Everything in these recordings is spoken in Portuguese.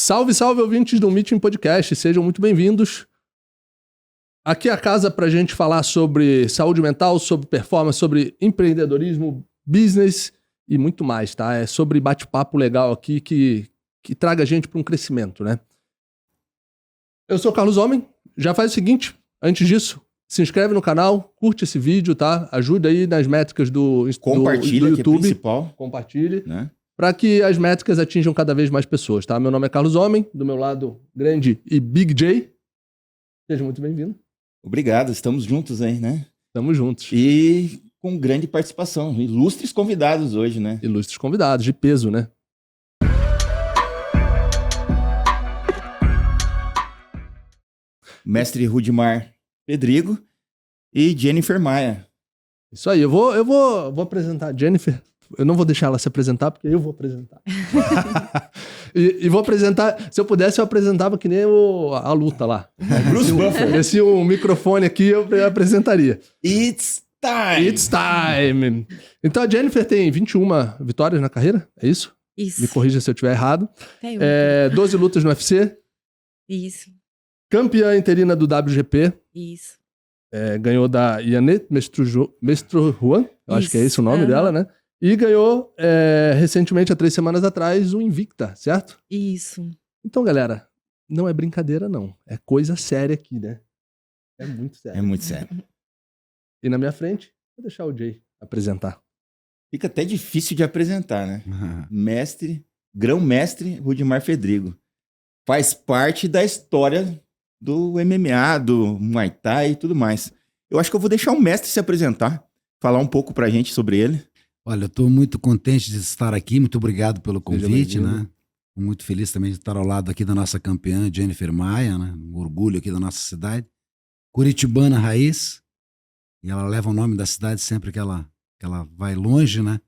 Salve, salve, ouvintes do Meeting Podcast, sejam muito bem-vindos. Aqui é a casa para a gente falar sobre saúde mental, sobre performance, sobre empreendedorismo, business e muito mais, tá? É sobre bate-papo legal aqui que traga a gente para um crescimento, né? Eu sou o Carlos Homem, já faz o seguinte, antes disso, se inscreve no canal, curte esse vídeo, tá? Ajuda aí nas métricas do YouTube. Compartilha, que é o principal. Compartilhe. Né? Para que as métricas atinjam cada vez mais pessoas, tá? Meu nome é Carlos Homem, do meu lado, Grande e Big J. Seja muito bem-vindo. Obrigado, estamos juntos aí, né? Estamos juntos. E com grande participação, ilustres convidados hoje, né? Ilustres convidados, de peso, né? Mestre Rudimar Pedrigo e Jennifer Maia. Isso aí, eu vou apresentar a Jennifer. Eu não vou deixar ela se apresentar, porque eu vou apresentar. e vou apresentar... Se eu pudesse, eu apresentava que nem a luta lá. Bruce Buffer. Esse um microfone aqui, eu apresentaria. It's time! It's time! Então, a Jennifer tem 21 vitórias na carreira, é isso? Isso. Me corrija se eu estiver errado. Tem 12 lutas no UFC. Isso. Campeã interina do WGP. Isso. Ganhou da Yannet Mestrojuan. Eu acho que é esse o nome dela, né? E ganhou recentemente, há 3 semanas atrás, o Invicta, certo? Isso. Então, galera, não é brincadeira, não. É coisa séria aqui, né? É muito sério. É muito sério. E na minha frente, vou deixar o Jay apresentar. Fica até difícil de apresentar, né? Grão-mestre Rudimar Pedrigo. Faz parte da história do MMA, do Muay Thai e tudo mais. Eu acho que eu vou deixar o mestre se apresentar, falar um pouco pra gente sobre ele. Olha, eu estou muito contente de estar aqui, muito obrigado pelo convite, né? Estou muito feliz também de estar ao lado aqui da nossa campeã, Jennifer Maia, né? Um orgulho aqui da nossa cidade. Curitibana raiz, e ela leva o nome da cidade sempre que ela vai longe, né?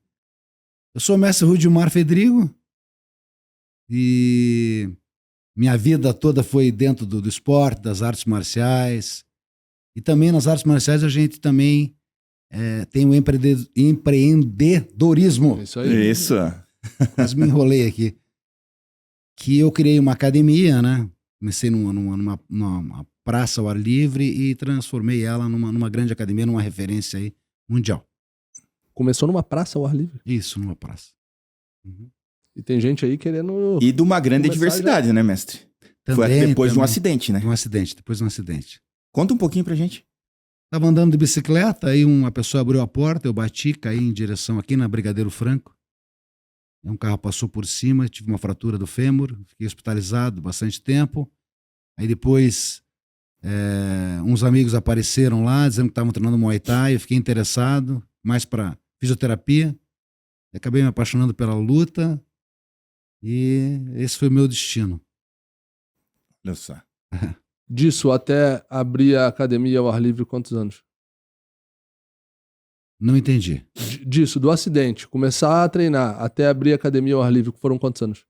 Eu sou o mestre Rudimar Pedrigo e minha vida toda foi dentro do esporte, das artes marciais, e também nas artes marciais a gente também tem o empreendedorismo. Isso aí. Isso. Quase me enrolei aqui. Que eu criei uma academia, né? Comecei numa praça ao ar livre e transformei ela numa grande academia, numa referência aí mundial. Começou numa praça ao ar livre. Isso, numa praça. Uhum. E tem gente aí querendo... E de uma grande diversidade, né, mestre? Foi depois de um acidente, né? Depois de um acidente. Conta um pouquinho pra gente. Tava andando de bicicleta, aí uma pessoa abriu a porta, eu bati, caí em direção aqui na Brigadeiro Franco. Um carro passou por cima, tive uma fratura do fêmur, fiquei hospitalizado bastante tempo. Aí depois, uns amigos apareceram lá, dizendo que estavam treinando Muay Thai, eu fiquei interessado, mais para fisioterapia. Acabei me apaixonando pela luta e esse foi o meu destino. Olha só. Disso até abrir a academia ao ar livre, quantos anos? Não entendi. Disso, do acidente, começar a treinar até abrir a academia ao ar livre, foram quantos anos?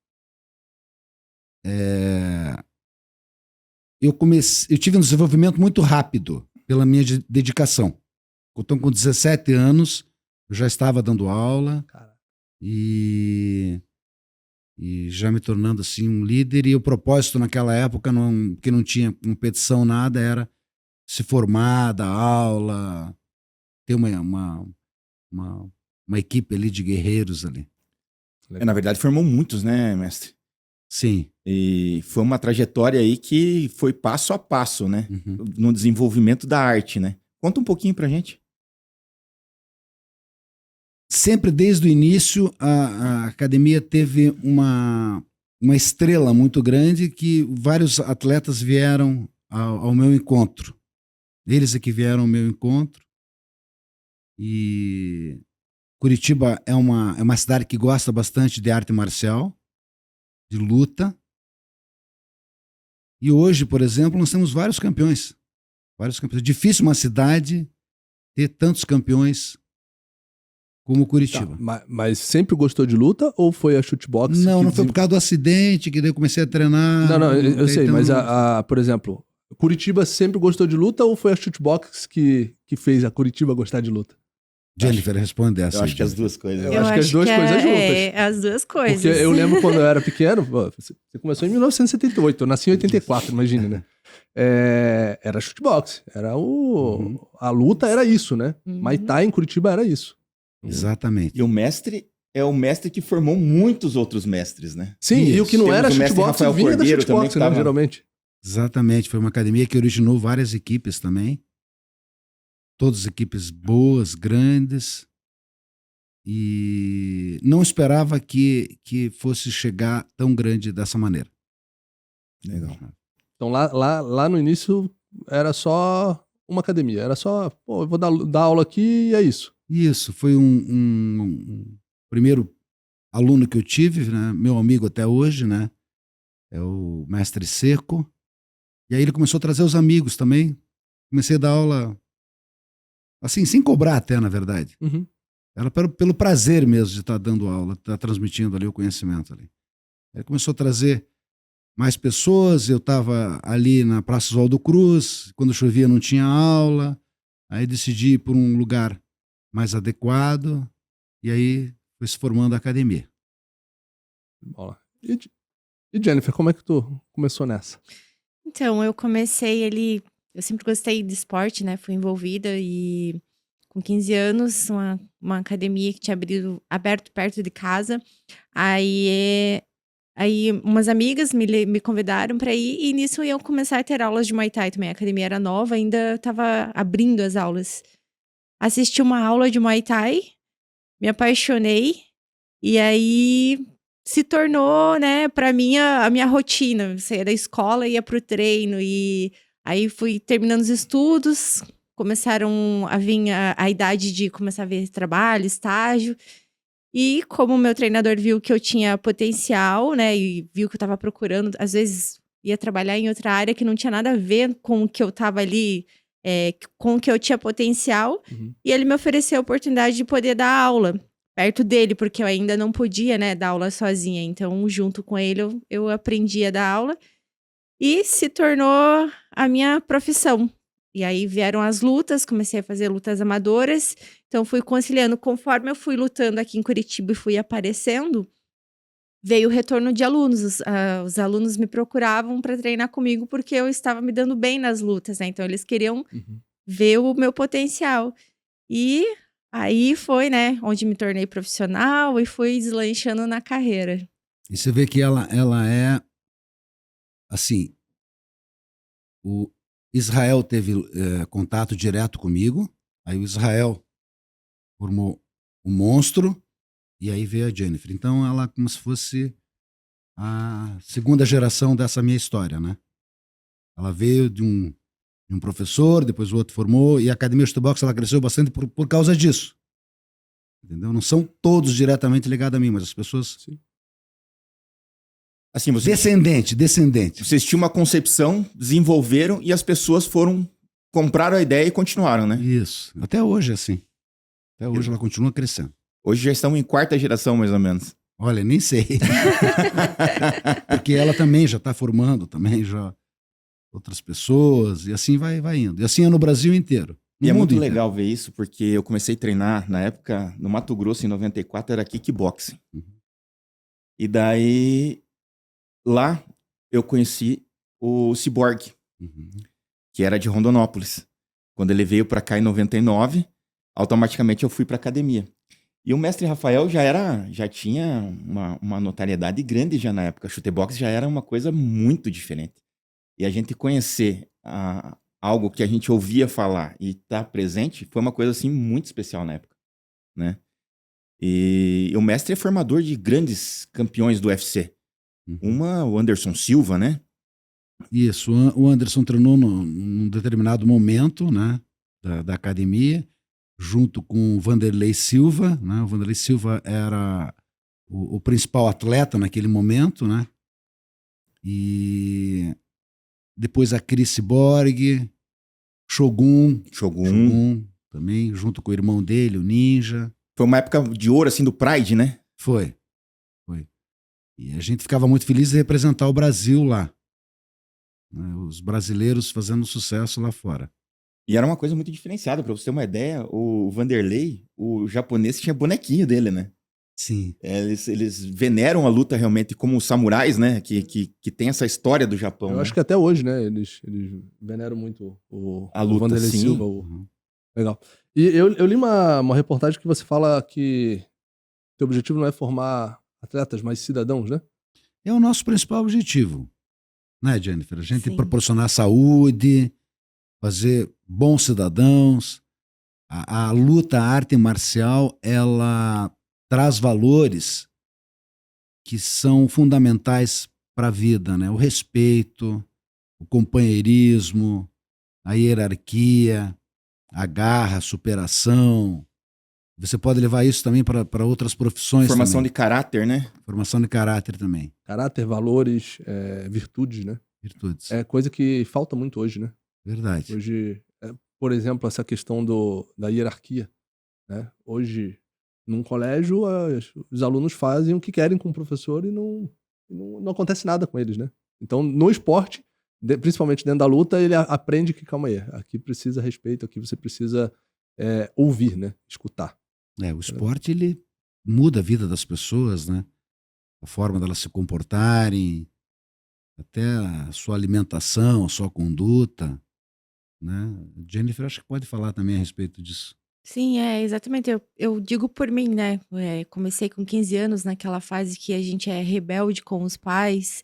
Eu tive um desenvolvimento muito rápido pela minha dedicação. Então, com 17 anos, eu já estava dando aula e já me tornando assim um líder. E o propósito naquela época, que não tinha competição, nada, era se formar, dar aula, ter uma equipe ali de guerreiros ali. Na verdade, formou muitos, né, mestre? Sim. E foi uma trajetória aí que foi passo a passo, né? Uhum. No desenvolvimento da arte, né? Conta um pouquinho pra gente. Sempre desde o início, a academia teve uma estrela muito grande que vários atletas vieram ao meu encontro. Eles é que vieram ao meu encontro. E Curitiba é uma cidade que gosta bastante de arte marcial, de luta. E hoje, por exemplo, nós temos vários campeões. É difícil uma cidade ter tantos campeões como Curitiba. Tá, mas sempre gostou de luta ou foi a shootbox? Não foi por causa do acidente que daí eu comecei a treinar. Não, eu sei, então... mas por exemplo, Curitiba sempre gostou de luta ou foi a shootbox que fez a Curitiba gostar de luta? Jennifer, responde essa. Eu acho que as Jennifer. duas coisas. Eu acho que as duas coisas juntas. É, as duas coisas. Porque eu lembro quando eu era pequeno, você começou em 1978, eu nasci em 84, imagina, né? Era shootbox, a luta era isso, né? Muay Thai em Curitiba era isso. Exatamente. E o mestre é o mestre que formou muitos outros mestres, né? Sim, e o que não Temos era o mestre shootbox Rafael vinha da Cordeiro shootbox, também, né, geralmente. Exatamente. Foi uma academia que originou várias equipes também. Todas equipes boas, grandes. E não esperava que fosse chegar tão grande dessa maneira. Legal. Então lá no início era só uma academia, era só, pô, eu vou dar aula aqui e é isso. Isso, foi um primeiro aluno que eu tive, né? Meu amigo até hoje, né? É o mestre Seco. E aí ele começou a trazer os amigos também. Comecei a dar aula, assim, sem cobrar até, na verdade. Uhum. Era pelo prazer mesmo de estar dando aula, estar transmitindo ali o conhecimento ali. Aí começou a trazer mais pessoas, eu estava ali na Praça Oswaldo Cruz, quando chovia não tinha aula, aí decidi ir por um lugar mais adequado, e aí foi se formando a academia. Bola. E Jennifer, como é que tu começou nessa? Então, eu eu sempre gostei de esporte, né? Fui envolvida e com 15 anos, uma academia que tinha aberto perto de casa. Aí umas amigas me convidaram para ir e nisso iam começar a ter aulas de Muay Thai também. A academia era nova, ainda estava abrindo as aulas. Assisti uma aula de Muay Thai, me apaixonei e aí se tornou, né, para mim a minha rotina. Eu saía da escola, ia pro treino e aí fui terminando os estudos, começaram a vir a idade de começar a ver trabalho, estágio. E como o meu treinador viu que eu tinha potencial, né, e viu que eu estava procurando, às vezes ia trabalhar em outra área que não tinha nada a ver com o que eu estava ali, com o que eu tinha potencial, e ele me ofereceu a oportunidade de poder dar aula perto dele, porque eu ainda não podia, né, dar aula sozinha. Então, junto com ele, eu aprendi a dar aula e se tornou a minha profissão. E aí vieram as lutas, comecei a fazer lutas amadoras. Então, fui conciliando. Conforme eu fui lutando aqui em Curitiba e fui aparecendo, veio o retorno de alunos. Os alunos me procuravam para treinar comigo porque eu estava me dando bem nas lutas, né? Então, eles queriam ver o meu potencial. E aí foi, né, onde me tornei profissional e fui deslanchando na carreira. E você vê que ela é, assim, o Israel teve contato direto comigo, aí o Israel formou o monstro, e aí veio a Jennifer. Então ela é como se fosse a segunda geração dessa minha história, né? Ela veio de um professor, depois o outro formou, e a Academia Shootbox ela cresceu bastante por causa disso. Entendeu? Não são todos diretamente ligados a mim, mas as pessoas... Sim. Assim, Descendente. Vocês tinham uma concepção, desenvolveram e as pessoas compraram a ideia e continuaram, né? Isso. Até hoje é assim. Até hoje ela continua crescendo. Hoje já estamos em 4ª geração, mais ou menos. Olha, nem sei. Porque ela também já está formando também já outras pessoas, e assim vai indo. E assim é no Brasil inteiro. E é muito legal ver isso, porque eu comecei a treinar, na época, no Mato Grosso, em 94, era kickboxing. E daí, lá, eu conheci o Cyborg, que era de Rondonópolis. Quando ele veio para cá em 99, automaticamente eu fui para academia. E o mestre Rafael já tinha uma notoriedade grande já na época. Chutebox já era uma coisa muito diferente. E a gente conhecer algo que a gente ouvia falar e estar presente foi uma coisa assim muito especial na época, né? E o mestre é formador de grandes campeões do UFC. O Anderson Silva, né? Isso, o Anderson treinou num determinado momento, né, da academia, junto com o Vanderlei Silva, né? O Vanderlei Silva era o principal atleta naquele momento, né? E depois a Cris Borg, Shogun também, junto com o irmão dele, o Ninja. Foi uma época de ouro, assim, do Pride, né? Foi. E a gente ficava muito feliz de representar o Brasil lá. Né? Os brasileiros fazendo sucesso lá fora. E era uma coisa muito diferenciada, pra você ter uma ideia, o Vanderlei, o japonês tinha bonequinho dele, né? Sim. Eles veneram a luta realmente como os samurais, né? Que tem essa história do Japão, Eu né? acho que até hoje, né? Eles veneram muito A o luta, Vanderlei sim. Silva. Legal. E eu li uma reportagem que você fala que teu objetivo não é formar atletas, mas cidadãos, né? É o nosso principal objetivo, né, Jennifer? A gente Sim. proporcionar saúde, fazer bons cidadãos. A luta, a arte marcial, ela traz valores que são fundamentais para a vida, né? O respeito, o companheirismo, a hierarquia, a garra, a superação. Você pode levar isso também para outras profissões Formação também. de caráter, né? Formação de caráter também. Caráter, valores, virtudes, né? Virtudes. É coisa que falta muito hoje, né? Verdade. Hoje, por exemplo, essa questão da hierarquia, né? Hoje, num colégio, os alunos fazem o que querem com o professor e não acontece nada com eles, né? Então, no esporte, principalmente dentro da luta, ele aprende que, calma aí, aqui precisa respeito, aqui você precisa ouvir, né? Escutar. O esporte, ele muda a vida das pessoas, né? A forma delas se comportarem, até a sua alimentação, a sua conduta, né? Jennifer, acho que pode falar também a respeito disso. Sim, exatamente. Eu digo por mim, né? Comecei com 15 anos, naquela fase que a gente é rebelde com os pais.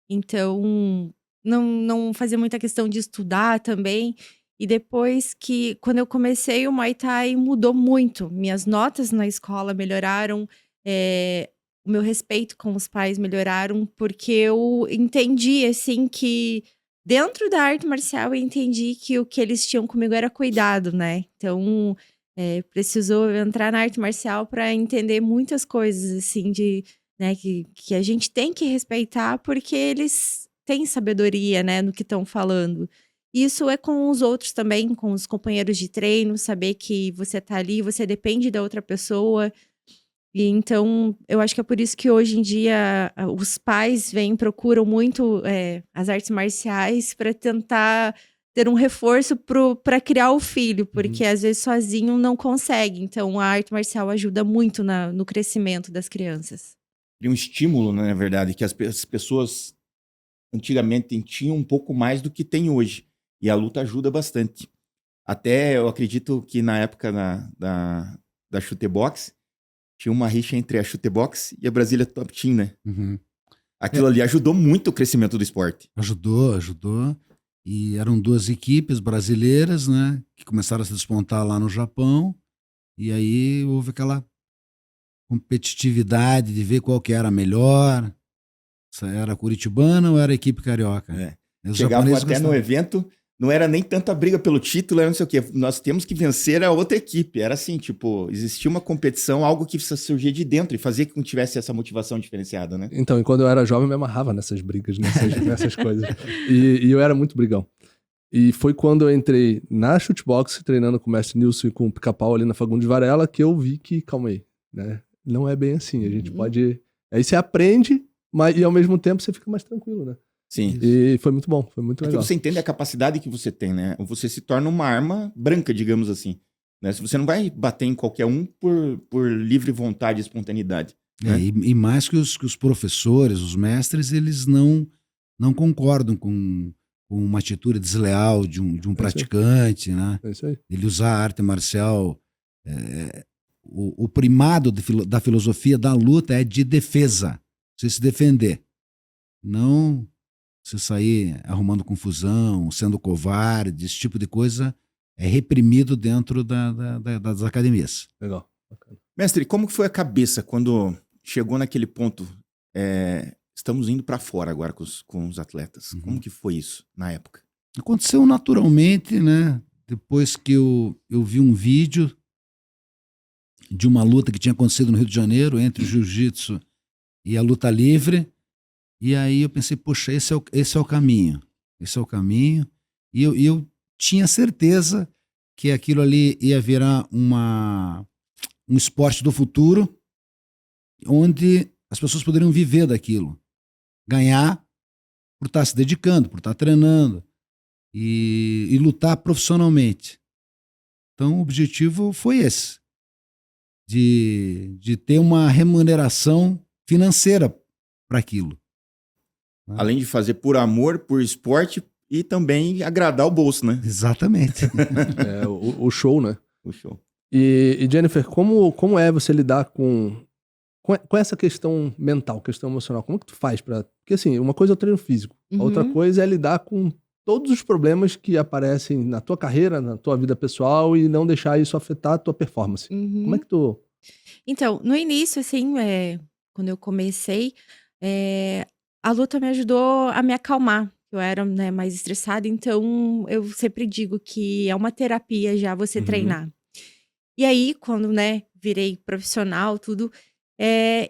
Então, não fazia muita questão de estudar também. E depois quando eu comecei, o Muay Thai mudou muito. Minhas notas na escola melhoraram, o meu respeito com os pais melhoraram, porque eu entendi, assim, que dentro da arte marcial eu entendi que o que eles tinham comigo era cuidado, né? Então, precisou entrar na arte marcial para entender muitas coisas, assim, né, que a gente tem que respeitar porque eles têm sabedoria, né, no que estão falando. Isso é com os outros também, com os companheiros de treino, saber que você tá ali, você depende da outra pessoa. E então, eu acho que é por isso que hoje em dia os pais procuram muito as artes marciais para tentar ter um reforço para criar o filho, porque às vezes sozinho não consegue. Então, a arte marcial ajuda muito no crescimento das crianças. E um estímulo, né, na verdade, que as pessoas antigamente tinham um pouco mais do que tem hoje. E a luta ajuda bastante. Até eu acredito que na época da chutebox, tinha uma rixa entre a chutebox e a Brasília Top Team, né? Uhum. Aquilo ali ajudou muito o crescimento do esporte. Ajudou. E eram duas equipes brasileiras, né? Que começaram a se despontar lá no Japão. E aí houve aquela competitividade de ver qual que era a melhor. Se era curitibana ou era a equipe carioca. Os Chegavam japoneses até no gostavam. evento, não era nem tanto a briga pelo título, era não sei o quê. Nós temos que vencer a outra equipe. Era assim, tipo, existia uma competição, algo que surgia de dentro e fazia com que tivesse essa motivação diferenciada, né? Então, e quando eu era jovem, eu me amarrava nessas brigas, nessas coisas. E eu era muito brigão. E foi quando eu entrei na shootbox, treinando com o mestre Nilson e com o Pica-Pau ali na Fagundes Varela, que eu vi que, calma aí, né? Não é bem assim. A gente pode... Aí você aprende, e ao mesmo tempo você fica mais tranquilo, né? Sim. E foi muito bom, foi muito É que legal. você entende a capacidade que você tem, né? Você se torna uma arma branca, digamos assim. Né? Você não vai bater em qualquer um por livre vontade e espontaneidade. Né? E mais que os professores, os mestres, eles não concordam com uma atitude desleal de um praticante, né? É isso aí. Ele usar a arte marcial. O primado da filosofia da luta é de defesa. Você se defender. Não você sair arrumando confusão, sendo covarde, esse tipo de coisa é reprimido dentro das academias. Legal. Bacana. Mestre, como que foi a cabeça quando chegou naquele ponto? Estamos indo para fora agora com os atletas. Uhum. Como que foi isso na época? Aconteceu naturalmente, né? Depois que eu vi um vídeo de uma luta que tinha acontecido no Rio de Janeiro entre o jiu-jitsu e a luta livre. E aí eu pensei, poxa, esse é o caminho. Esse é o caminho. E eu tinha certeza que aquilo ali ia virar um esporte do futuro, onde as pessoas poderiam viver daquilo. Ganhar por estar se dedicando, por estar treinando. e lutar profissionalmente. Então, o objetivo foi esse, de ter uma remuneração financeira para aquilo. Além de fazer por amor, por esporte e também agradar o bolso, né? Exatamente. O show, né? O show. E Jennifer, como é você lidar com essa questão mental, questão emocional? Como que tu faz pra... Porque assim, uma coisa é o treino físico, a outra coisa é lidar com todos os problemas que aparecem na tua carreira, na tua vida pessoal e não deixar isso afetar a tua performance. Como é que tu... Então, no início, assim, quando eu comecei, a luta me ajudou a me acalmar. Eu era, né, mais estressada, então eu sempre digo que é uma terapia já você treinar. E aí, quando, né, virei profissional, tudo,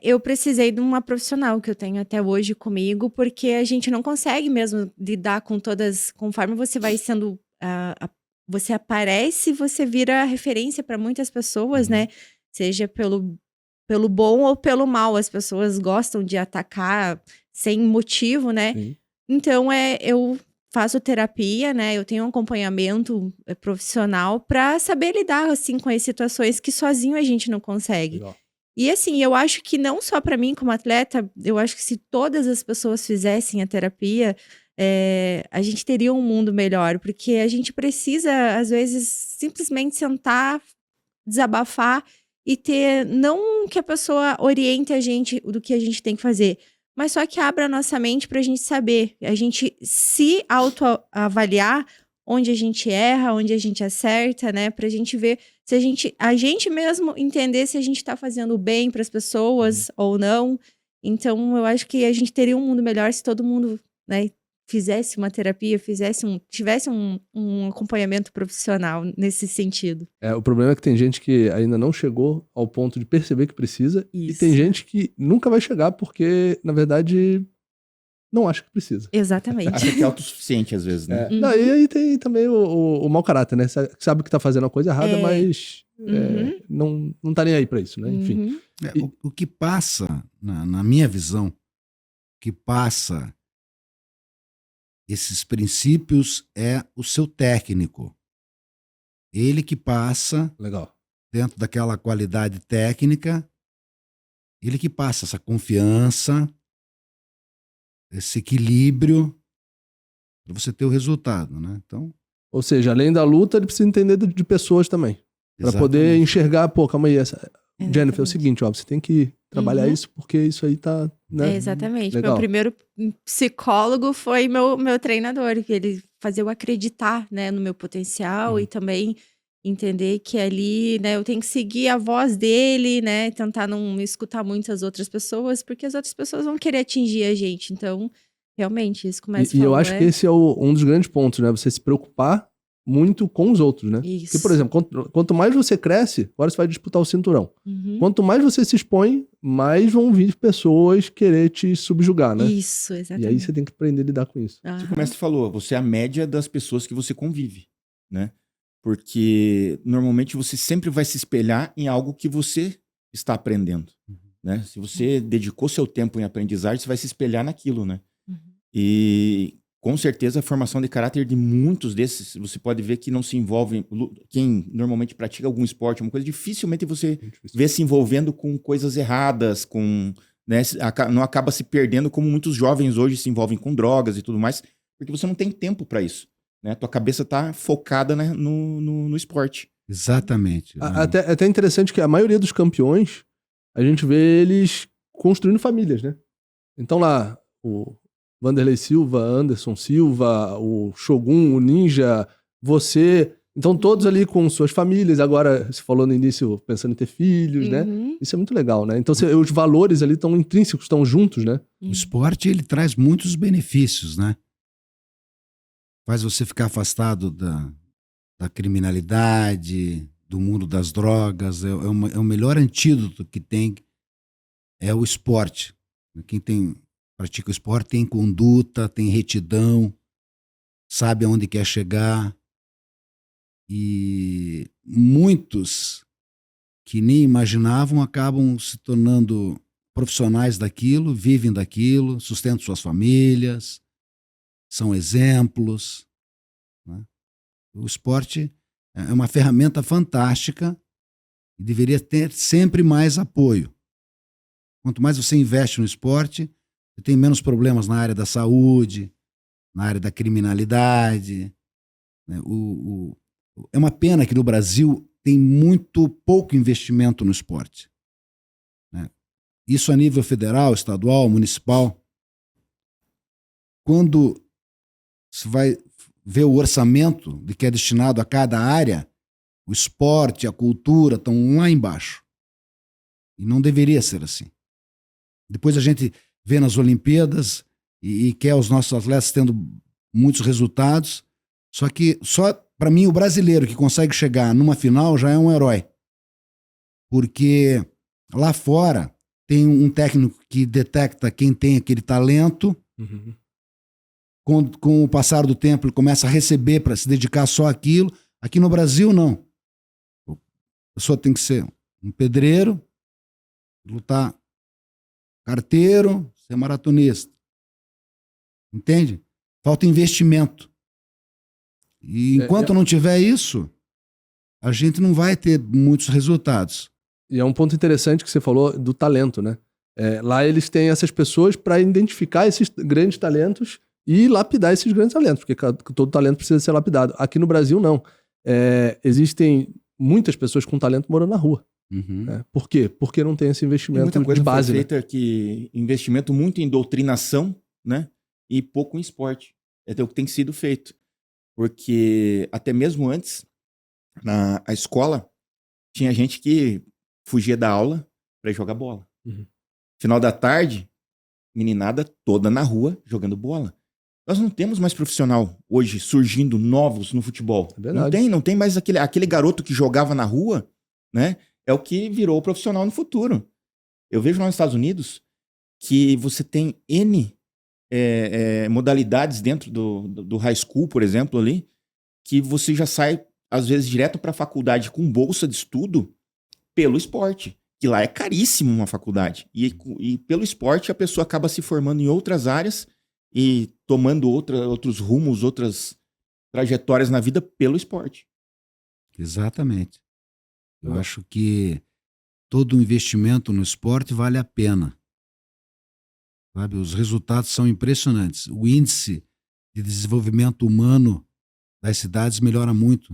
eu precisei de uma profissional que eu tenho até hoje comigo, porque a gente não consegue mesmo lidar com todas, conforme você vai sendo, você aparece, você vira referência para muitas pessoas, né? Seja pelo bom ou pelo mal, as pessoas gostam de atacar sem motivo, né? Sim. Então, eu faço terapia, né? Eu tenho um acompanhamento profissional para saber lidar, assim, com as situações que sozinho a gente não consegue. Legal. E, assim, eu acho que não só para mim como atleta, eu acho que se todas as pessoas fizessem a terapia, a gente teria um mundo melhor, porque a gente precisa, às vezes, simplesmente sentar, desabafar e ter, não que a pessoa oriente a gente do que a gente tem que fazer, mas só que abra a nossa mente pra gente saber, a gente se autoavaliar onde a gente erra, onde a gente acerta, né? Pra gente ver se a gente mesmo entender se a gente tá fazendo bem pras pessoas ou não. Então, eu acho que a gente teria um mundo melhor se todo mundo, né, fizesse uma terapia, tivesse um acompanhamento profissional nesse sentido. O problema é que tem gente que ainda não chegou ao ponto de perceber que precisa e Isso. tem gente que nunca vai chegar porque, na verdade, não acha que precisa. Exatamente. Acha que é autossuficiente às vezes, né? Não, e aí tem também o mau caráter, né? Sabe que tá fazendo a coisa errada, mas não tá nem aí pra isso, né? Enfim. O que passa, na minha visão, o que passa esses princípios é o seu técnico. Ele que passa, Legal. dentro daquela qualidade técnica, ele que passa essa confiança, esse equilíbrio, para você ter o resultado, né? Então, Ou seja, além da luta, ele precisa entender de pessoas também. Pra poder exatamente. enxergar, pô, calma aí, Jennifer, é o Exatamente. seguinte, ó, você tem que trabalhar isso porque isso aí tá, né? Exatamente. Legal. Meu primeiro psicólogo foi meu treinador, que ele fazia eu acreditar, né, no meu potencial e também entender que ali, né, eu tenho que seguir a voz dele, né, tentar não escutar muitas outras pessoas, porque as outras pessoas vão querer atingir a gente. Então, realmente, isso começa E eu acho que esse é um dos grandes pontos, né? Você se preocupar muito com os outros, né? Isso. Porque, por exemplo, quanto mais você cresce, agora você vai disputar o cinturão. Quanto mais você se expõe, mais vão vir pessoas querer te subjugar, né? Isso, exatamente. E aí você tem que aprender a lidar com isso. Você começa e falou, você é a média das pessoas que você convive, né? Porque normalmente você sempre vai se espelhar em algo que você está aprendendo, né? Se você dedicou seu tempo em aprendizagem, você vai se espelhar naquilo, né? E com certeza a formação de caráter de muitos desses, você pode ver que não se envolvem, quem normalmente pratica algum esporte, uma coisa, dificilmente você vê se envolvendo com coisas erradas, com, né, não acaba se perdendo como muitos jovens hoje se envolvem com drogas e tudo mais, porque você não tem tempo para isso, né? Tua cabeça tá focada, né, no esporte. Exatamente. Até interessante que a maioria dos campeões, a gente vê eles construindo famílias, né? Então lá, o Vanderlei Silva, Anderson Silva, o Shogun, o Ninja, você. Então, todos ali com suas famílias. Agora, você falou no início, pensando em ter filhos, né? Isso é muito legal, né? Então, os valores ali estão intrínsecos, estão juntos, né? O esporte, ele traz muitos benefícios, né? Faz você ficar afastado da criminalidade, do mundo das drogas. É o melhor antídoto que tem, é o esporte. Quem pratica o esporte tem conduta, tem retidão, sabe aonde quer chegar. E muitos que nem imaginavam acabam se tornando profissionais daquilo, vivem daquilo, sustentam suas famílias, são exemplos. O esporte é uma ferramenta fantástica e deveria ter sempre mais apoio. Quanto mais você investe no esporte, você tem menos problemas na área da saúde, na área da criminalidade, né? É uma pena que no Brasil tem muito pouco investimento no esporte, né? Isso a nível federal, estadual, municipal. Quando se vai ver o orçamento de que é destinado a cada área, o esporte, a cultura estão lá embaixo. E não deveria ser assim. Depois a gente vê nas Olimpíadas e quer os nossos atletas tendo muitos resultados, só que só para mim o brasileiro que consegue chegar numa final já é um herói. Porque lá fora tem um técnico que detecta quem tem aquele talento. Uhum. Com o passar do tempo ele começa a receber para se dedicar só àquilo. Aqui no Brasil não. A pessoa tem que ser um pedreiro, lutar carteiro, ser maratonista. Entende? Falta investimento. E enquanto não tiver isso, a gente não vai ter muitos resultados. E é um ponto interessante que você falou do talento, né? Lá eles têm essas pessoas para identificar esses grandes talentos e lapidar esses grandes talentos, porque todo talento precisa ser lapidado. Aqui no Brasil, não. Existem muitas pessoas com talento morando na rua. Uhum. Né? Por quê? Porque não tem esse investimento muita coisa de base. Foi feita né? que investimento muito em doutrinação, né? E pouco em esporte. É o que tem sido feito. Porque até mesmo antes, na escola, tinha gente que fugia da aula para jogar bola. Uhum. Final da tarde, meninada toda na rua jogando bola. Nós não temos mais profissional hoje surgindo novos no futebol. É verdade. Não tem mais aquele garoto que jogava na rua, né? É o que virou profissional no futuro. Eu vejo lá nos Estados Unidos que você tem N modalidades dentro do high school, por exemplo, ali, que você já sai, às vezes, direto para a faculdade com bolsa de estudo pelo esporte. Que lá é caríssimo uma faculdade. E pelo esporte a pessoa acaba se formando em outras áreas e tomando outros rumos, outras trajetórias na vida pelo esporte. Exatamente. Eu acho que todo investimento no esporte vale a pena. Sabe? Os resultados são impressionantes. O índice de desenvolvimento humano das cidades melhora muito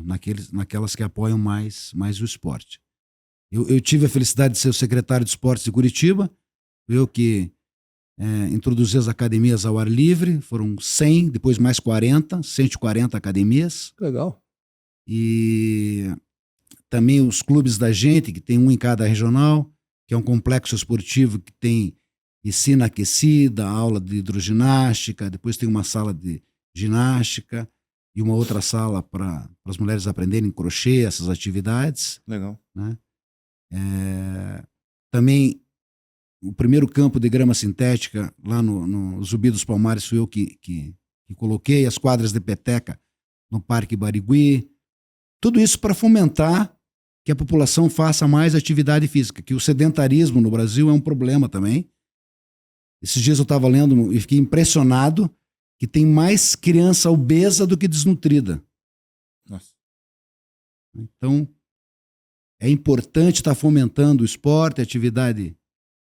naquelas que apoiam mais o esporte. Eu tive a felicidade de ser o secretário de esportes de Curitiba, eu que introduzi as academias ao ar livre, foram 100, depois mais 140 academias. Legal. E também os clubes da gente, que tem um em cada regional, que é um complexo esportivo que tem piscina aquecida, aula de hidroginástica, depois tem uma sala de ginástica e uma outra sala para as mulheres aprenderem crochê, essas atividades. Legal. Né? Também o primeiro campo de grama sintética lá no Zumbi dos Palmares fui eu que coloquei, as quadras de peteca no Parque Barigui. Tudo isso para fomentar que a população faça mais atividade física, que o sedentarismo no Brasil é um problema também. Esses dias eu estava lendo e fiquei impressionado que tem mais criança obesa do que desnutrida. Nossa. Então, é importante estar fomentando o esporte, a atividade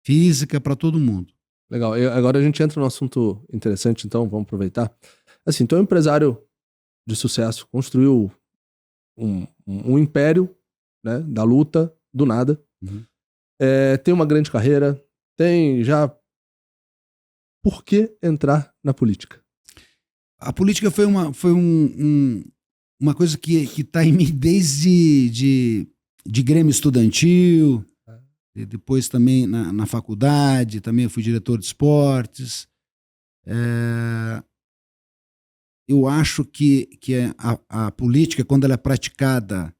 física para todo mundo. Legal. Agora a gente entra num assunto interessante, então, vamos aproveitar. Assim, tu é um empresário de sucesso, construiu um império, né, da luta, do nada. Uhum. Tem uma grande carreira, tem já... Por que entrar na política? A política foi uma coisa que está em mim desde de Grêmio Estudantil, depois também na faculdade, também eu fui diretor de esportes. Eu acho que a política, quando ela é praticada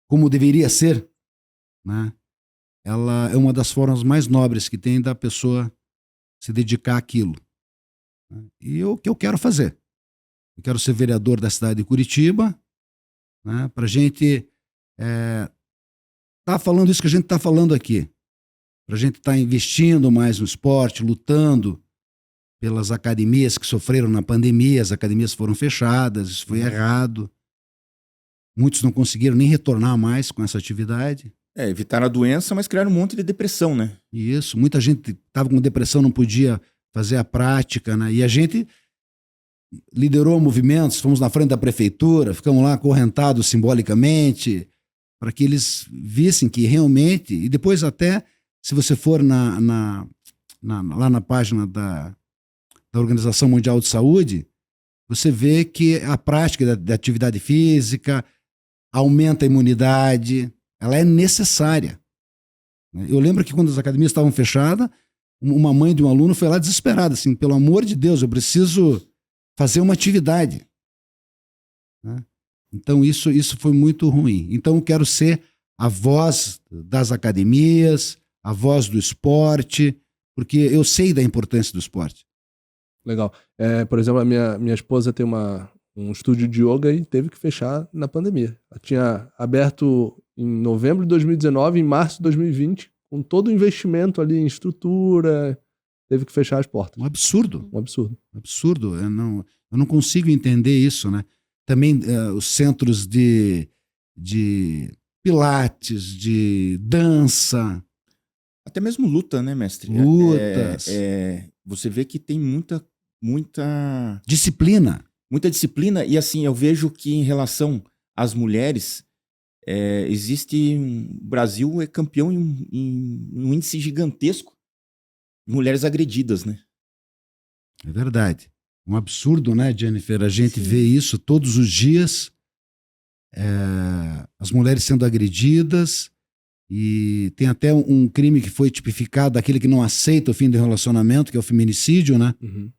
como deveria ser, né, ela é uma das formas mais nobres que tem da pessoa se dedicar àquilo. E o que eu quero fazer? Eu quero ser vereador da cidade de Curitiba, né, para a gente tá falando isso que a gente está falando aqui. Para a gente estar investindo mais no esporte, lutando pelas academias que sofreram na pandemia, as academias foram fechadas, isso foi errado. Muitos não conseguiram nem retornar mais com essa atividade. Evitaram a doença, mas criaram um monte de depressão, né? Isso, muita gente estava com depressão, não podia fazer a prática, né? E a gente liderou movimentos, fomos na frente da prefeitura, ficamos lá acorrentados simbolicamente, para que eles vissem que realmente, e depois até, se você for lá na página da Organização Mundial de Saúde, você vê que a prática da atividade física aumenta a imunidade, ela é necessária. Eu lembro que quando as academias estavam fechadas, uma mãe de um aluno foi lá desesperada, assim, pelo amor de Deus, eu preciso fazer uma atividade. Né? Então isso foi muito ruim. Então eu quero ser a voz das academias, a voz do esporte, porque eu sei da importância do esporte. Legal. Por exemplo, a minha esposa tem um estúdio de yoga e teve que fechar na pandemia. Ela tinha aberto em novembro de 2019, em março de 2020, com todo o investimento ali em estrutura, teve que fechar as portas. Um absurdo. Um absurdo. Absurdo. Eu não consigo entender isso, né? Também os centros de pilates, de dança. Até mesmo luta, né, mestre? Lutas. Você vê que tem muita disciplina. Muita disciplina. E assim, eu vejo que em relação às mulheres, o Brasil é campeão em um índice gigantesco de mulheres agredidas, né? É verdade. Um absurdo, né, Jennifer? A gente Sim. vê isso todos os dias. As mulheres sendo agredidas. E tem até um crime que foi tipificado, daquele que não aceita o fim do relacionamento, que é o feminicídio, né? Uhum.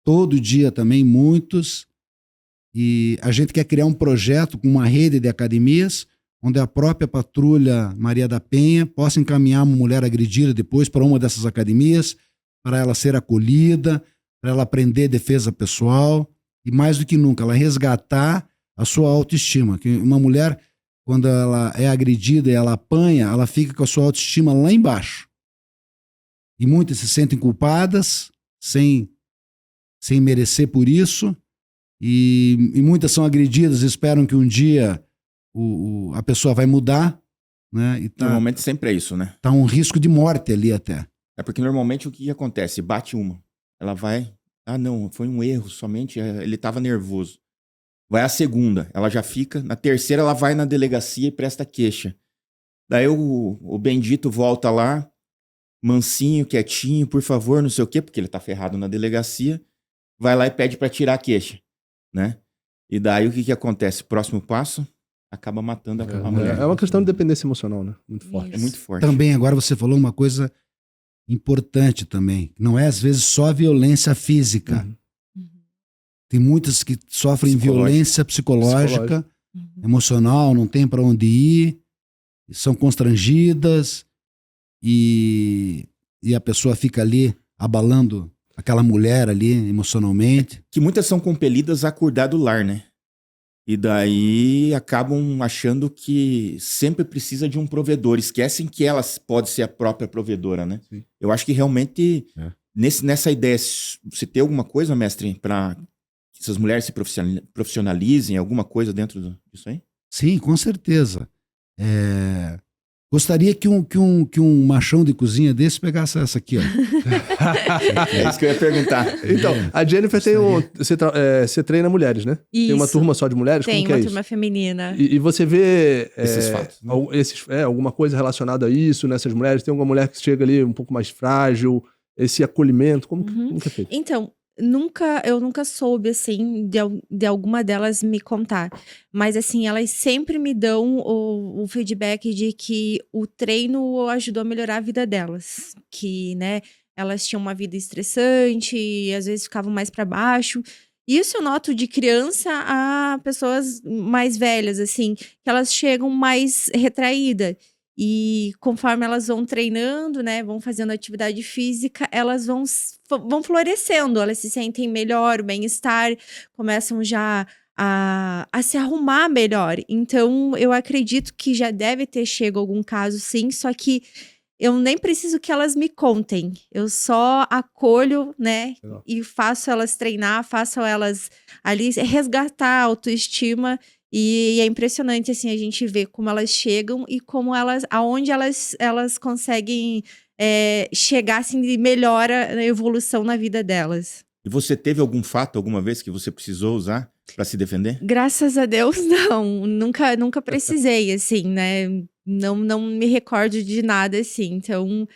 Todo dia também, muitos. E a gente quer criar um projeto com uma rede de academias, onde a própria patrulha Maria da Penha possa encaminhar uma mulher agredida depois para uma dessas academias, para ela ser acolhida, para ela aprender defesa pessoal e, mais do que nunca, ela resgatar a sua autoestima. Que uma mulher, quando ela é agredida e ela apanha, ela fica com a sua autoestima lá embaixo. E muitas se sentem culpadas, sem merecer por isso, e muitas são agredidas e esperam que um dia a pessoa vai mudar, né? E Normalmente sempre é isso, né? Tá um risco de morte ali até. É porque normalmente o que acontece? Bate uma, ela vai, não, foi um erro, somente ele estava nervoso. Vai a segunda, ela já fica, na terceira ela vai na delegacia e presta queixa. Daí o bendito volta lá, mansinho, quietinho, por favor, não sei o quê, porque ele tá ferrado na delegacia, vai lá e pede para tirar a queixa, né? E daí o que acontece? Próximo passo, acaba matando a mulher. É uma questão de dependência emocional, né? Muito forte. É muito forte. Também agora você falou uma coisa importante também. Não é às vezes só violência física. Uhum. Tem muitas que sofrem violência psicológica, emocional, não tem para onde ir, são constrangidas e a pessoa fica ali abalando aquela mulher ali emocionalmente. Que muitas são compelidas a cuidar do lar, né? E daí acabam achando que sempre precisa de um provedor. Esquecem que ela pode ser a própria provedora, né? Sim. Eu acho que realmente, nessa ideia, você tem alguma coisa, mestre, para que essas mulheres se profissionalizem, alguma coisa dentro disso aí? Sim, com certeza. Gostaria que um machão de cozinha desse pegasse essa aqui, ó. É isso que eu ia perguntar. Então, a Jennifer tem você treina mulheres, né? Isso. Tem uma turma só de mulheres? Tem Como que uma é turma isso? feminina. E você vê Esses fatos, né? alguma coisa relacionada a isso nessas mulheres? Tem alguma mulher que chega ali um pouco mais frágil? Esse acolhimento, como que é feito? Então, eu nunca soube, assim, de alguma delas me contar. Mas, assim, elas sempre me dão o feedback de que o treino ajudou a melhorar a vida delas. Que, né, elas tinham uma vida estressante e às vezes ficavam mais para baixo. Isso eu noto de criança a pessoas mais velhas, assim, que elas chegam mais retraídas. E conforme elas vão treinando, né, vão fazendo atividade física, elas vão florescendo, elas se sentem melhor, o bem-estar, começam já a se arrumar melhor. Então, eu acredito que já deve ter chegado algum caso, sim, só que eu nem preciso que elas me contem. Eu só acolho, né? Legal. E faço elas treinar, faço elas ali resgatar a autoestima. E é impressionante, assim, a gente ver como elas chegam e como aonde elas conseguem chegar, assim, de melhora na evolução na vida delas. E você teve algum fato alguma vez que você precisou usar para se defender? Graças a Deus, não. Nunca precisei, assim, né? Não me recordo de nada, assim. Então,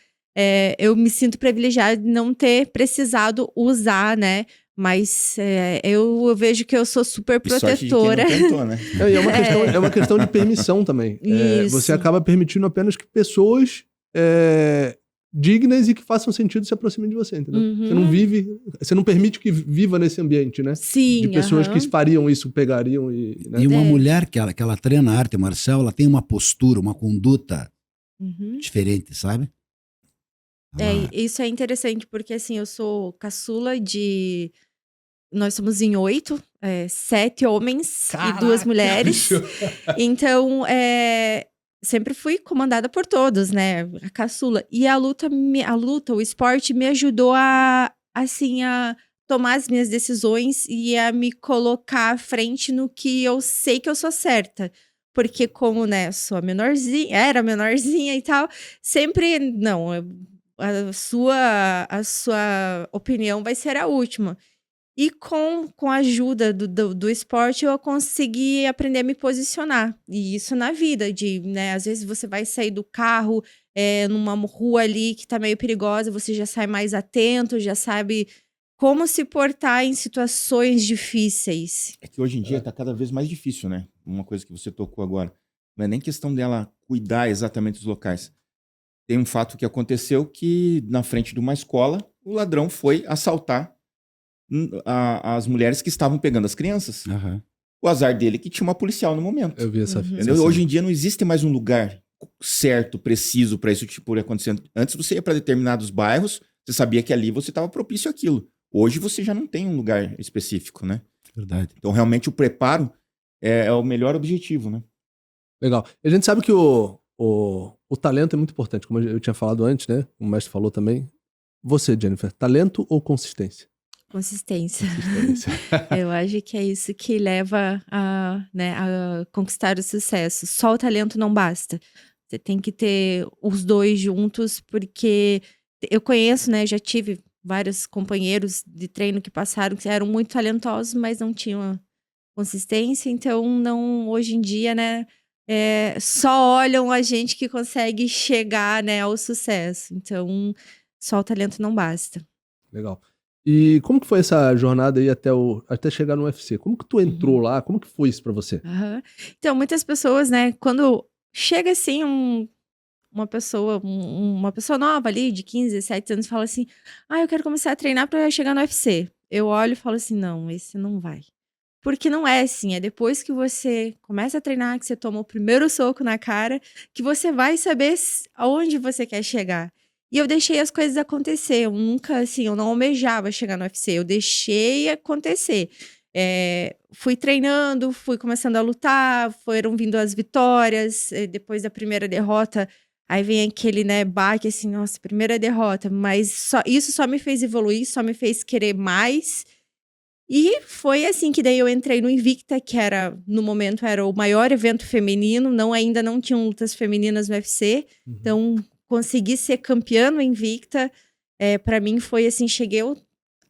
eu me sinto privilegiada de não ter precisado usar, né? Mas eu vejo que eu sou super protetora. E sorte de quem não tentou, né? E é uma questão de permissão também. Isso. Você acaba permitindo apenas que pessoas dignas e que façam sentido se aproximem de você, entendeu? Uhum. Você não permite que viva nesse ambiente, né? Sim, De pessoas aham. que fariam isso, pegariam e... né? E uma mulher que ela treina arte marcial, ela tem uma postura, uma conduta Uhum. diferente, sabe? Ela- Isso é interessante, porque assim, eu sou caçula de... Nós somos em 8, 7 homens e 2 mulheres. Então, sempre fui comandada por todos, né? A caçula. E a luta, o esporte me ajudou a tomar as minhas decisões e a me colocar à frente no que eu sei que eu sou certa. Porque como, né, sou a menorzinha, era menorzinha e tal, sempre, não, a sua opinião vai ser a última. E com a ajuda do esporte, eu consegui aprender a me posicionar. E isso na vida, né? Às vezes você vai sair do carro numa rua ali que tá meio perigosa, você já sai mais atento, já sabe como se portar em situações difíceis. É que hoje em dia tá cada vez mais difícil, né? Uma coisa que você tocou agora. Não é nem questão dela cuidar exatamente dos locais. Tem um fato que aconteceu que, na frente de uma escola, o ladrão foi assaltar as mulheres que estavam pegando as crianças. Aham. O azar dele é que tinha uma policial no momento. Eu vi essa... Uhum. Entendeu? Hoje em dia não existe mais um lugar certo, preciso para isso tipo acontecer. Antes você ia para determinados bairros, você sabia que ali você estava propício àquilo. Hoje você já não tem um lugar específico, né? Verdade. Então realmente o preparo é o melhor objetivo, né? Legal. A gente sabe que o talento é muito importante, como eu tinha falado antes, né? O mestre falou também. Você, Jennifer, talento ou consistência? Consistência. Eu acho que é isso que leva a conquistar o sucesso. Só o talento não basta. Você tem que ter os dois juntos, porque eu conheço, né? Já tive vários companheiros de treino que passaram, que eram muito talentosos, mas não tinham consistência. Então, não, hoje em dia, né? Só olham a gente que consegue chegar, né, ao sucesso. Então, só o talento não basta. Legal. E como que foi essa jornada aí até chegar no UFC? Como que tu entrou lá? Como que foi isso pra você? Aham. Então, muitas pessoas, né, quando chega assim uma pessoa nova ali, de 15, 17 anos, fala assim: eu quero começar a treinar pra chegar no UFC. Eu olho e falo assim: não, esse não vai. Porque não é assim, é depois que você começa a treinar, que você toma o primeiro soco na cara, que você vai saber aonde você quer chegar. E eu deixei as coisas acontecer. Eu nunca, assim, eu não almejava chegar no UFC. Eu deixei acontecer. Fui treinando, fui começando a lutar, foram vindo as vitórias. Depois da primeira derrota, aí vem aquele, né, baque, assim, nossa, primeira derrota. Mas isso só me fez evoluir, só me fez querer mais. E foi assim que daí eu entrei no Invicta, que no momento era o maior evento feminino. Ainda não tinham lutas femininas no UFC. Então, consegui ser campeã no Invicta, pra mim foi assim, cheguei ao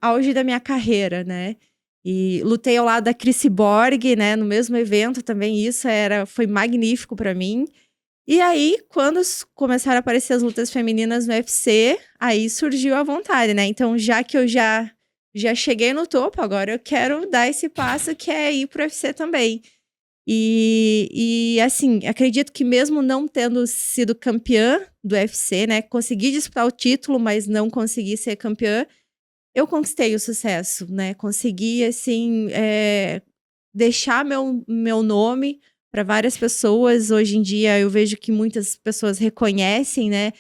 auge da minha carreira, né? E lutei ao lado da Cris Borg, né? No mesmo evento também, isso foi magnífico pra mim. E aí, quando começaram a aparecer as lutas femininas no UFC, aí surgiu a vontade, né? Então, já que eu já cheguei no topo, agora eu quero dar esse passo, que é ir pro UFC também. E assim, acredito que mesmo não tendo sido campeã do UFC, né? Consegui disputar o título, mas não consegui ser campeã. Eu conquistei o sucesso, né? Consegui, assim, deixar meu nome para várias pessoas. Hoje em dia, eu vejo que muitas pessoas reconhecem, né?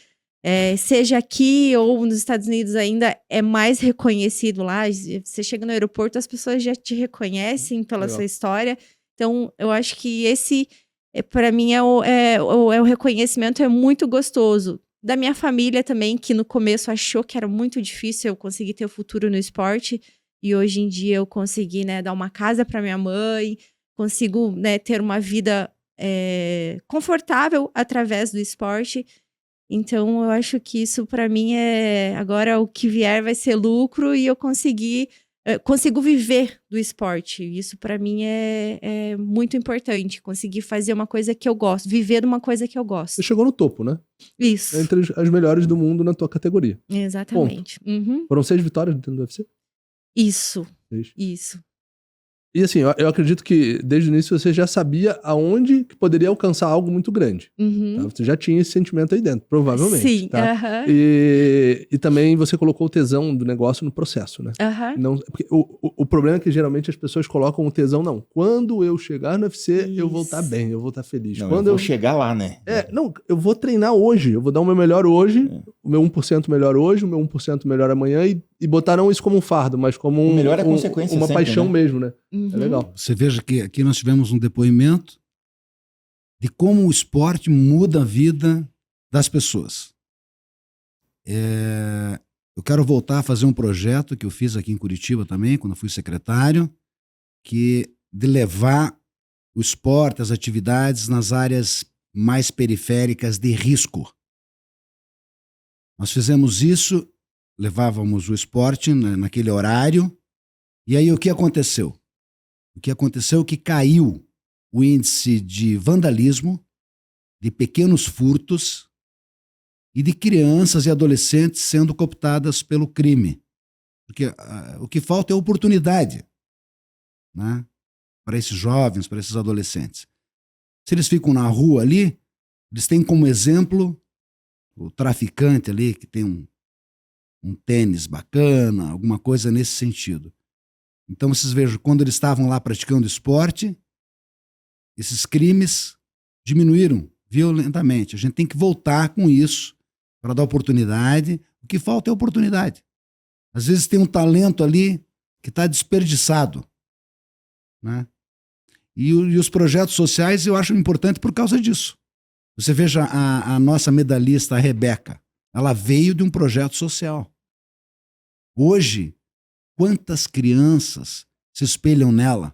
Seja aqui ou nos Estados Unidos ainda, é mais reconhecido lá. Você chega no aeroporto, as pessoas já te reconhecem pela Legal. sua história. Então, eu acho que esse, para mim, o reconhecimento é muito gostoso. da minha família também, que no começo achou que era muito difícil eu conseguir ter o futuro no esporte. E hoje em dia eu consegui, né, dar uma casa para minha mãe, consigo, né, ter uma vida confortável através do esporte. Então eu acho que isso para mim agora o que vier vai ser lucro e eu consigo viver do esporte. Isso para mim é muito importante, conseguir fazer uma coisa que eu gosto, viver de uma coisa que eu gosto. Você chegou no topo, né? Isso. Entre as melhores do mundo na tua categoria. Exatamente. Uhum. Foram 6 vitórias dentro do UFC? Isso. 6. Isso. E assim, eu acredito que desde o início você já sabia aonde que poderia alcançar algo muito grande. Uhum. Tá? Você já tinha esse sentimento aí dentro, provavelmente. Sim. Tá? Aham. E também você colocou o tesão do negócio no processo, né? Aham. Não, porque o problema é que geralmente as pessoas colocam o tesão, não. Quando eu chegar no UFC, eu vou estar Isso. bem, eu vou estar feliz. Não, Quando eu vou chegar lá, né? não, eu vou treinar hoje, eu vou dar o meu melhor hoje, o meu 1% melhor hoje, o meu 1% melhor amanhã e botar não isso como um fardo, mas como O melhor é consequência uma sempre, paixão né? mesmo, né? Uhum. É legal. Você veja que aqui nós tivemos um depoimento de como o esporte muda a vida das pessoas. Eu quero voltar a fazer um projeto que eu fiz aqui em Curitiba também, quando eu fui secretário, de levar o esporte, as atividades nas áreas mais periféricas de risco. Nós fizemos isso, levávamos o esporte naquele horário, e aí o que aconteceu? O que aconteceu é que caiu o índice de vandalismo, de pequenos furtos e de crianças e adolescentes sendo cooptadas pelo crime. Porque o que falta é oportunidade, né, para esses jovens, para esses adolescentes. Se eles ficam na rua ali, eles têm como exemplo o traficante ali que tem um tênis bacana, alguma coisa nesse sentido. Então vocês vejam, quando eles estavam lá praticando esporte, esses crimes diminuíram violentamente. A gente tem que voltar com isso para dar oportunidade. O que falta é oportunidade. Às vezes tem um talento ali que está desperdiçado, né? E os projetos sociais eu acho importante por causa disso. Você veja a nossa medalhista, a Rebeca. Ela veio de um projeto social. Hoje, quantas crianças se espelham nela?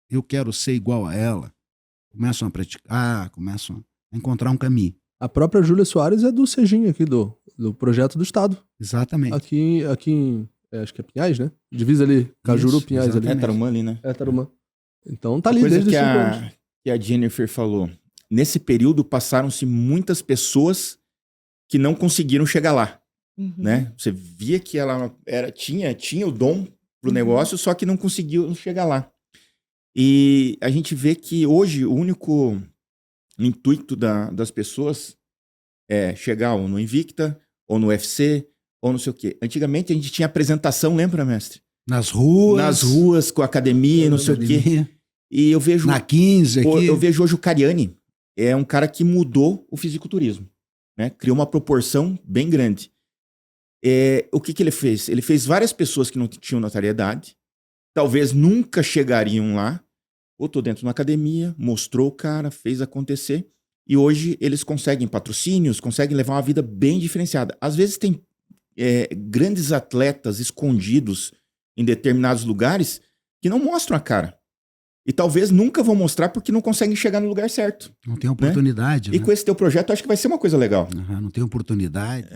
Eu quero ser igual a ela. Começam a praticar, começam a encontrar um caminho. A própria Júlia Soares é do Sejinho aqui, do projeto do Estado. Exatamente. Aqui em acho que é Pinhais, né? Divisa ali, Cajuru, Isso, Pinhais ali. exatamente. É Tarumã ali, né? É, Tarumã. Então tá A ali coisa desde que 5 anos. que a Jennifer falou. Nesse período passaram-se muitas pessoas que não conseguiram chegar lá, Uhum. né? Você via que ela tinha o dom pro Uhum. negócio, só que não conseguiu chegar lá. E a gente vê que hoje o único intuito das pessoas é chegar ou no Invicta, ou no UFC, ou não sei o quê. Antigamente a gente tinha apresentação, lembra, mestre? Nas ruas. Nas ruas, com a academia, não sei o quê. E eu vejo... Na 15 aqui. Eu vejo hoje o Cariani, é um cara que mudou o fisiculturismo, né? Criou uma proporção bem grande. O que ele fez? Ele fez várias pessoas que não tinham notoriedade, talvez nunca chegariam lá, botou dentro de uma academia, mostrou o cara, fez acontecer, e hoje eles conseguem patrocínios, conseguem levar uma vida bem diferenciada. Às vezes tem grandes atletas escondidos em determinados lugares que não mostram a cara. E talvez nunca vão mostrar porque não conseguem chegar no lugar certo. Não tem oportunidade, E né? com esse teu projeto, eu acho que vai ser uma coisa legal. Não tem oportunidade.